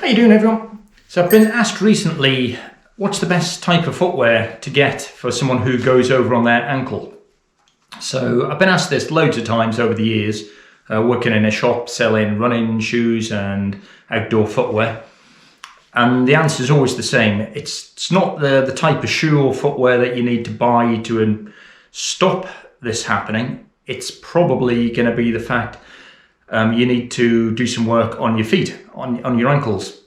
How you doing, everyone? So I've been asked recently, what's the best type of footwear to get for someone who goes over on their ankle? So I've been asked this loads of times over the years, working in a shop selling running shoes and outdoor footwear. And the answer is always the same. It's not the type of shoe or footwear that you need to buy to stop this happening. It's probably going to be the fact you need to do some work on your feet, on your ankles.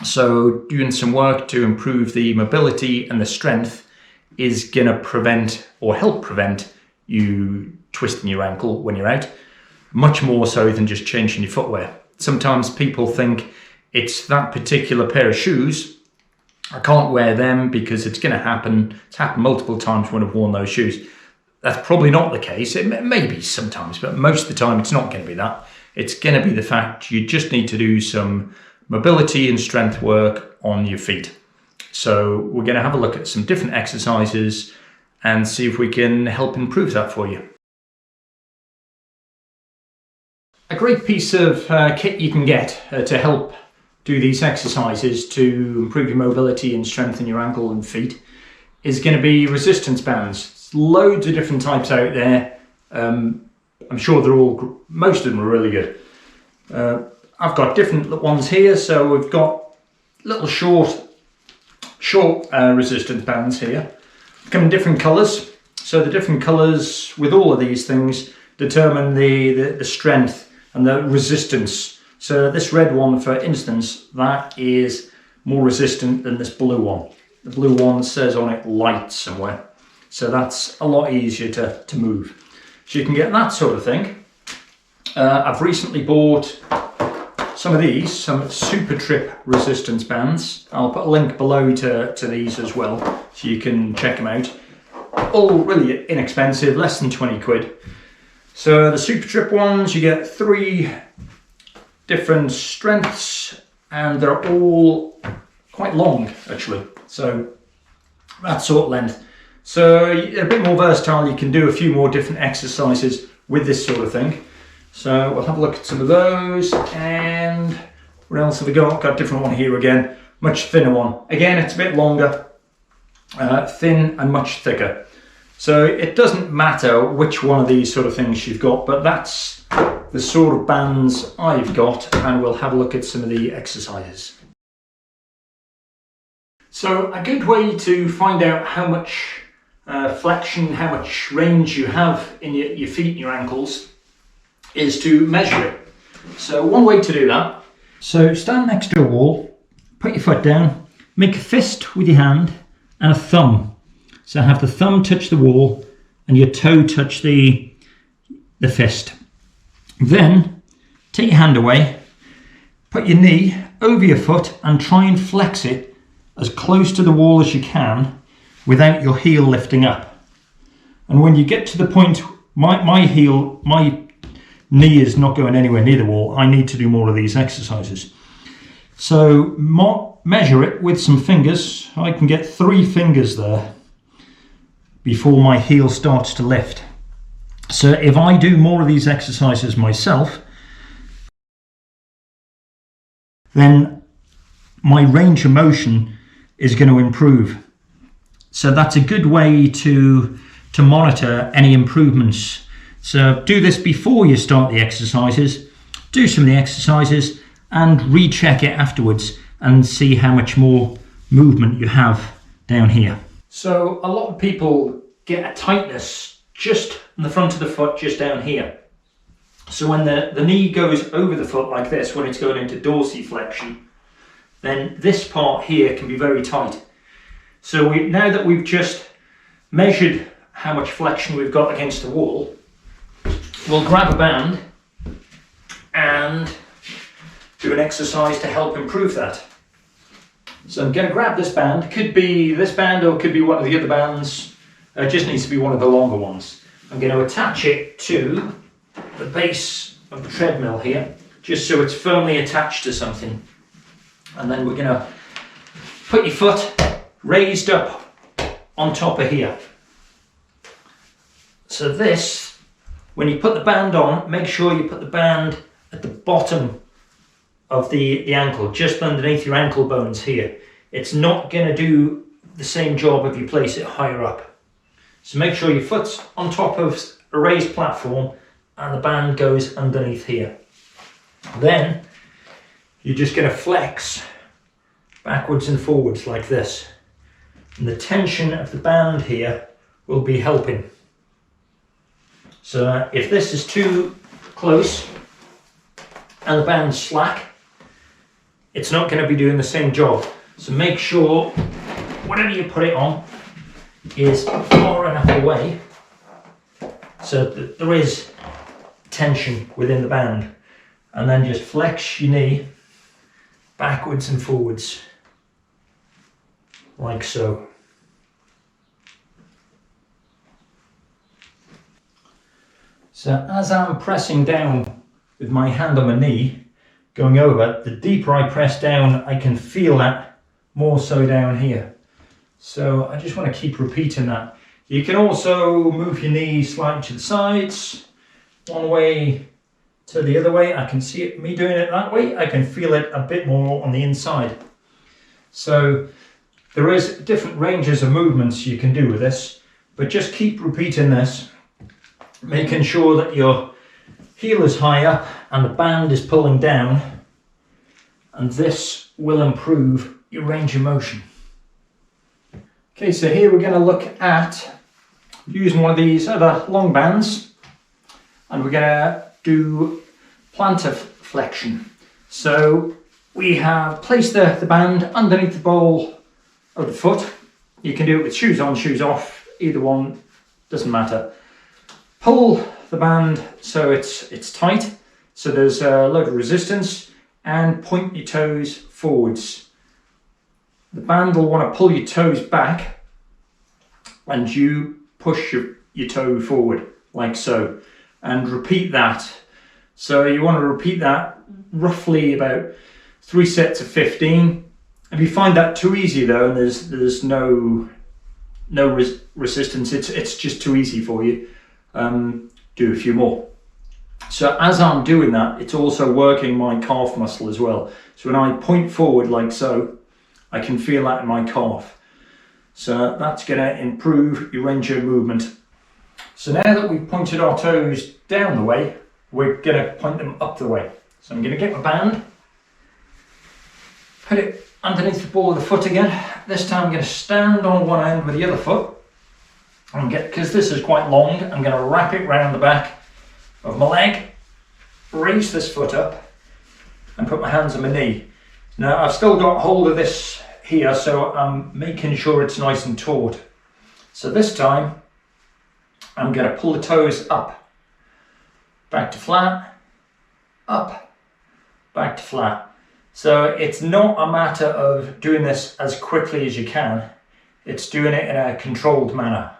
So doing some work to improve the mobility and the strength is going to prevent or help prevent you twisting your ankle when you're out, much more so than just changing your footwear. Sometimes people think it's that particular pair of shoes, I can't wear them because it's going to happen. It's happened multiple times when I've worn those shoes. That's probably not the case. It may be sometimes, but most of the time it's not going to be that. It's going to be the fact you just need to do some mobility and strength work on your feet. So we're going to have a look at some different exercises and see if we can help improve that for you. A great piece of kit you can get to help do these exercises to improve your mobility and strengthen your ankle and feet is going to be resistance bands. There's loads of different types out there. I'm sure most of them are really good. I've got different ones here. So we've got little short resistance bands here. They come in different colours. So the different colours with all of these things determine the strength and the resistance. So this red one, for instance, that is more resistant than this blue one. The blue one says on it light somewhere. So that's a lot easier to move. So you can get that sort of thing. I've recently bought some Super Trip resistance bands. I'll put a link below to these as well, so you can check them out. All really inexpensive, less than 20 quid. So the Super Trip ones, you get 3 different strengths, and they're all quite long actually. So that sort of length. So you're a bit more versatile. You can do a few more different exercises with this sort of thing. So we'll have a look at some of those. And what else have we got? Got a different one here again, much thinner one. Again, it's a bit longer, thin and much thicker. So it doesn't matter which one of these sort of things you've got, but that's the sort of bands I've got, and we'll have a look at some of the exercises. So a good way to find out how much flexion, how much range you have in your feet and your ankles is to measure it. So one way to do that, so stand next to a wall, put your foot down, make a fist with your hand and a thumb. So have the thumb touch the wall and your toe touch the fist. Then take your hand away, put your knee over your foot and try and flex it as close to the wall as you can without your heel lifting up. And when you get to the point, my knee is not going anywhere near the wall, I need to do more of these exercises. So measure it with some fingers. I can get 3 fingers there before my heel starts to lift. So if I do more of these exercises myself, then my range of motion is going to improve. So that's a good way to monitor any improvements. So do this before you start the exercises, do some of the exercises and recheck it afterwards and see how much more movement you have down here. So a lot of people get a tightness just in the front of the foot, just down here. So when the knee goes over the foot like this, when it's going into dorsiflexion, then this part here can be very tight. So now that we've just measured how much flexion we've got against the wall, we'll grab a band and do an exercise to help improve that. So I'm going to grab this band. It could be this band or it could be one of the other bands. It just needs to be one of the longer ones. I'm going to attach it to the base of the treadmill here, just so it's firmly attached to something. And then we're going to put your foot raised up on top of here. So this, when you put the band on, make sure you put the band at the bottom of the ankle, just underneath your ankle bones here. It's not going to do the same job if you place it higher up. So make sure your foot's on top of a raised platform and the band goes underneath here. Then you're just going to flex backwards and forwards like this. And the tension of the band here will be helping. So if this is too close and the band's slack, it's not going to be doing the same job. So make sure whatever you put it on is far enough away so that there is tension within the band. And then just flex your knee backwards and forwards like so. So as I'm pressing down with my hand on my knee, going over, the deeper I press down, I can feel that more so down here. So I just want to keep repeating that. You can also move your knee slightly to the sides, one way to the other way. I can see it, me doing it that way. I can feel it a bit more on the inside. So there is different ranges of movements you can do with this, but just keep repeating this, making sure that your heel is high up and the band is pulling down, and this will improve your range of motion. Okay, so here we're going to look at using one of these other long bands, and we're going to do plantar flexion. So we have placed the band underneath the ball of the foot. You can do it with shoes on, shoes off, either one, doesn't matter. Pull the band so it's tight, so there's a load of resistance, and point your toes forwards. The band will want to pull your toes back and you push your toe forward like so, and repeat that. So you want to repeat that roughly about 3 sets of 15. If you find that too easy though, and there's no resistance, it's just too easy for you, do a few more. So as I'm doing that, it's also working my calf muscle as well. So when I point forward like so, I can feel that in my calf. So that's going to improve your range of movement. So now that we've pointed our toes down the way, we're going to point them up the way. So I'm going to get my band, put it underneath the ball of the foot again. This time I'm going to stand on one end with the other foot, and because this is quite long, I'm going to wrap it round the back of my leg, raise this foot up and put my hands on my knee. Now I've still got hold of this here, so I'm making sure it's nice and taut. So this time I'm going to pull the toes up, back to flat, up, back to flat. So it's not a matter of doing this as quickly as you can, it's doing it in a controlled manner.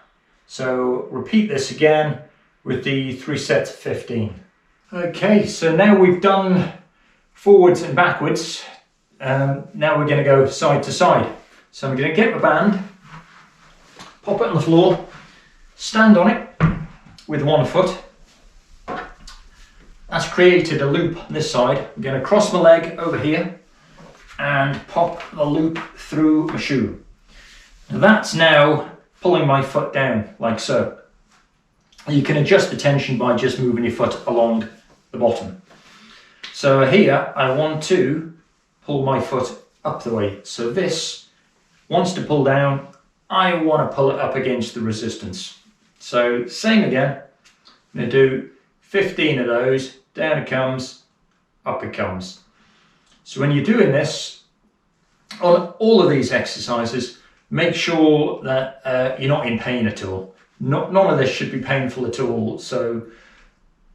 So repeat this again with the 3 sets of 15. Okay, so now we've done forwards and backwards. Now we're going to go side to side. So I'm going to get my band, pop it on the floor, stand on it with one foot. That's created a loop on this side. I'm going to cross my leg over here and pop the loop through my shoe. Now that's now pulling my foot down like so. You can adjust the tension by just moving your foot along the bottom. So here I want to pull my foot up the way. So this wants to pull down, I want to pull it up against the resistance. So same again, I'm going to do 15 of those, down it comes, up it comes. So when you're doing this, on all of these exercises, make sure that you're not in pain at all. None of this should be painful at all. So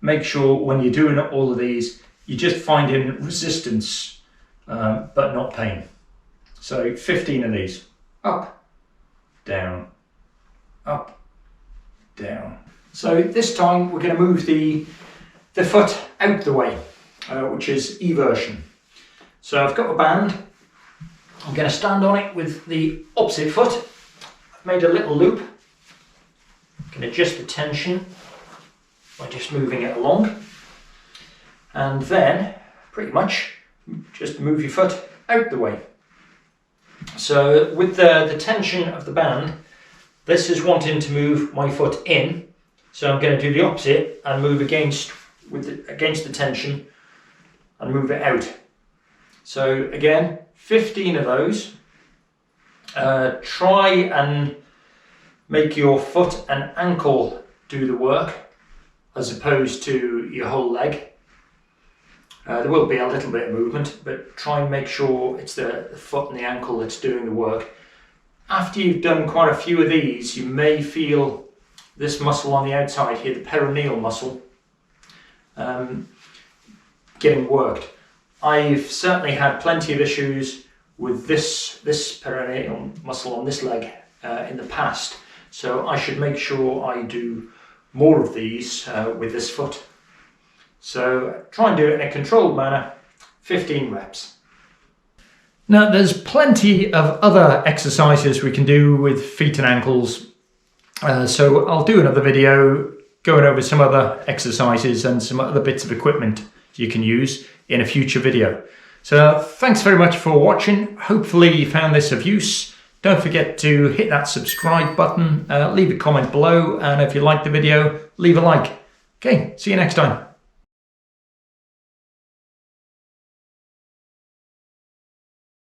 make sure when you're doing all of these, you're just finding resistance, but not pain. So 15 of these, up, down, up, down. So this time we're going to move the foot out the way, which is eversion. So I've got a band. I'm going to stand on it with the opposite foot. I've made a little loop. I can adjust the tension by just moving it along. And then, pretty much, just move your foot out the way. So with the tension of the band, this is wanting to move my foot in. So I'm going to do the opposite and move against the tension and move it out. So again, 15 of those. Try and make your foot and ankle do the work as opposed to your whole leg. There will be a little bit of movement, but try and make sure it's the foot and the ankle that's doing the work. After you've done quite a few of these, you may feel this muscle on the outside here, the peroneal muscle, getting worked. I've certainly had plenty of issues with this peroneal muscle on this leg in the past, so I should make sure I do more of these with this foot. So try and do it in a controlled manner, 15 reps. Now there's plenty of other exercises we can do with feet and ankles, so I'll do another video going over some other exercises and some other bits of equipment you can use in a future video. So thanks very much for watching. Hopefully you found this of use. Don't forget to hit that subscribe button, leave a comment below, and if you like the video, leave a like. Okay, see you next time.